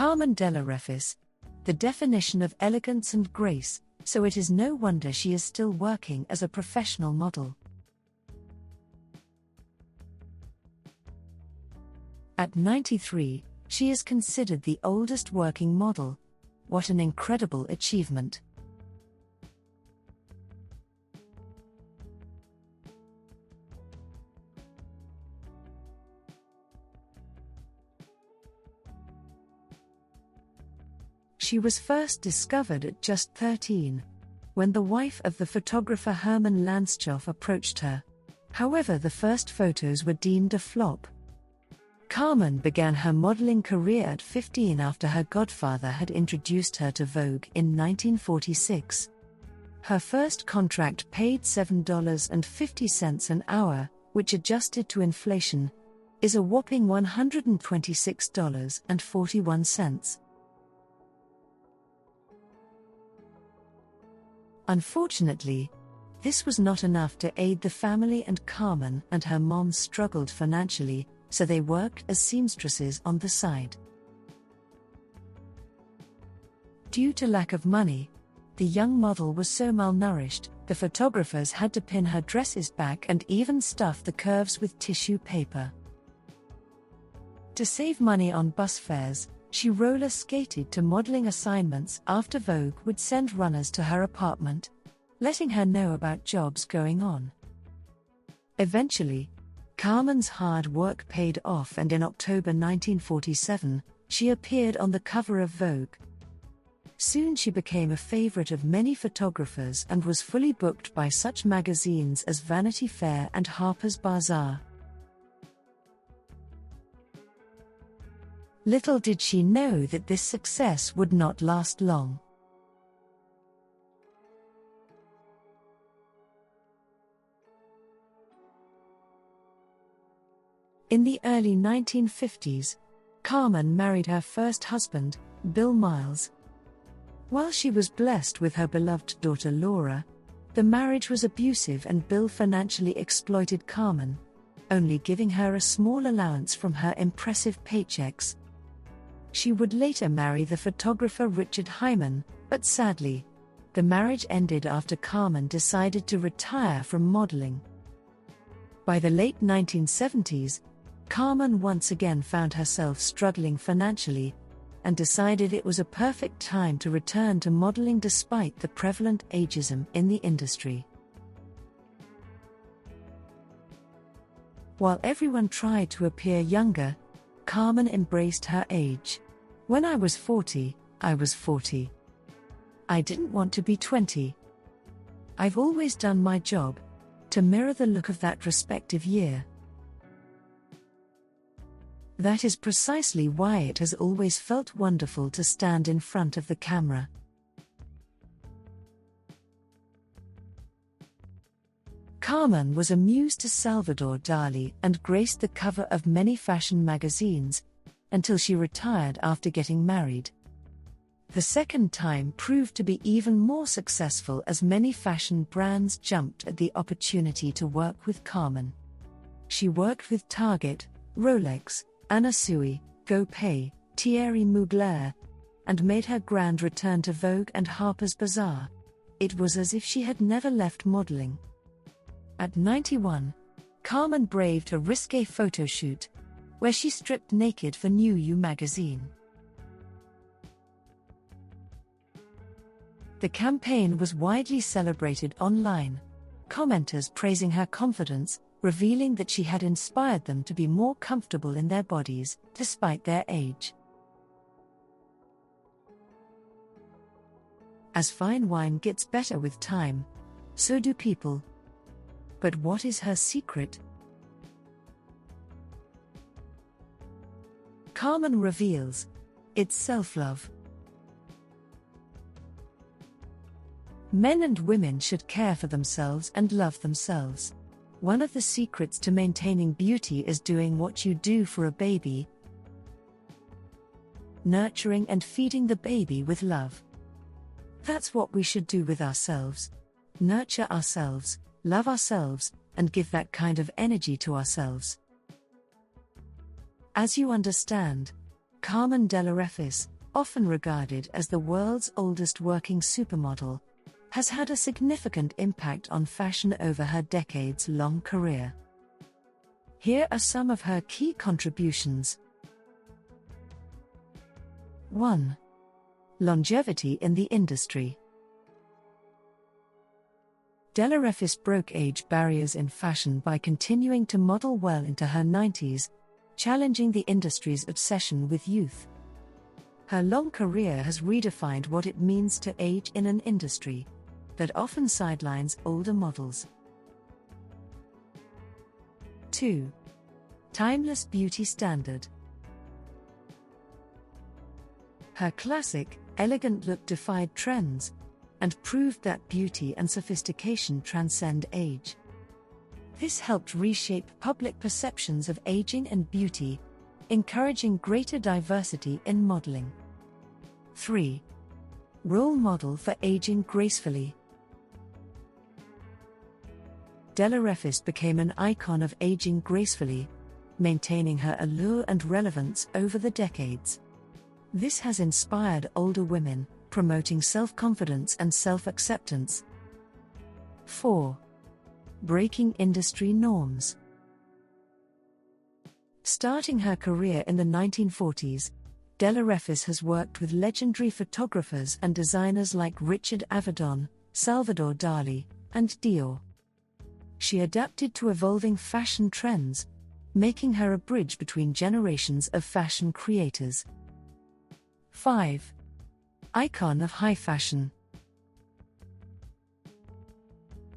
Carmen Dell'Orefice, the definition of elegance and grace, so it is no wonder she is still working as a professional model. At 93, she is considered the oldest working model. What an incredible achievement! She was first discovered at just 13, when the wife of the photographer Herman Landstoff approached her. However, the first photos were deemed a flop. Carmen began her modeling career at 15 after her godfather had introduced her to Vogue in 1946. Her first contract paid $7.50 an hour, which adjusted to inflation, is a whopping $126.41. Unfortunately, this was not enough to aid the family, and Carmen and her mom struggled financially, so they worked as seamstresses on the side. Due to lack of money, the young model was so malnourished, the photographers had to pin her dresses back and even stuff the curves with tissue paper. To save money on bus fares, she roller skated to modeling assignments after Vogue would send runners to her apartment, letting her know about jobs going on. Eventually, Carmen's hard work paid off, and in October 1947, she appeared on the cover of Vogue. Soon she became a favorite of many photographers and was fully booked by such magazines as Vanity Fair and Harper's Bazaar. Little did she know that this success would not last long. In the early 1950s, Carmen married her first husband, Bill Miles. While she was blessed with her beloved daughter Laura, the marriage was abusive and Bill financially exploited Carmen, only giving her a small allowance from her impressive paychecks. She would later marry the photographer Richard Hyman, but sadly, the marriage ended after Carmen decided to retire from modeling. By the late 1970s, Carmen once again found herself struggling financially, and decided it was a perfect time to return to modeling despite the prevalent ageism in the industry. While everyone tried to appear younger, Carmen embraced her age. When I was 40, I was 40. I didn't want to be 20. I've always done my job to mirror the look of that respective year. That is precisely why it has always felt wonderful to stand in front of the camera. Carmen was a muse to Salvador Dalí and graced the cover of many fashion magazines, until she retired after getting married. The second time proved to be even more successful as many fashion brands jumped at the opportunity to work with Carmen. She worked with Target, Rolex, Anna Sui, GoPay, Thierry Mugler, and made her grand return to Vogue and Harper's Bazaar. It was as if she had never left modeling. At 91, Carmen braved a risque photo shoot, where she stripped naked for New You magazine. The campaign was widely celebrated online, commenters praising her confidence, revealing that she had inspired them to be more comfortable in their bodies, despite their age. As fine wine gets better with time, so do people. But what is her secret? Carmen reveals, it's self-love. Men and women should care for themselves and love themselves. One of the secrets to maintaining beauty is doing what you do for a baby, nurturing and feeding the baby with love. That's what we should do with ourselves. Nurture ourselves, love ourselves, and give that kind of energy to ourselves. As you understand, Carmen Dell'Orefice, often regarded as the world's oldest working supermodel, has had a significant impact on fashion over her decades-long career. Here are some of her key contributions. 1. Longevity in the industry. Dell'Orefice broke age barriers in fashion by continuing to model well into her 90s, challenging the industry's obsession with youth. Her long career has redefined what it means to age in an industry that often sidelines older models. 2. Timeless beauty standard. Her classic, elegant look defied trends and proved that beauty and sophistication transcend age. This helped reshape public perceptions of aging and beauty, encouraging greater diversity in modeling. 3. Role model for aging gracefully. Dell'Orefice became an icon of aging gracefully, maintaining her allure and relevance over the decades. This has inspired older women, promoting self-confidence and self-acceptance. 4. Breaking industry norms. Starting her career in the 1940s, Dell'Orefice has worked with legendary photographers and designers like Richard Avedon, Salvador Dalí, and Dior. She adapted to evolving fashion trends, making her a bridge between generations of fashion creators. 5. Icon of high fashion.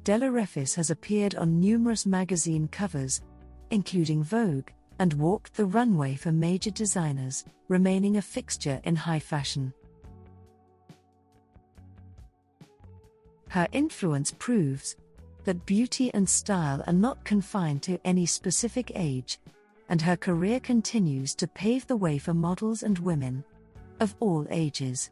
Dell'Orefice has appeared on numerous magazine covers, including Vogue, and walked the runway for major designers, remaining a fixture in high fashion. Her influence proves that beauty and style are not confined to any specific age, and her career continues to pave the way for models and women of all ages.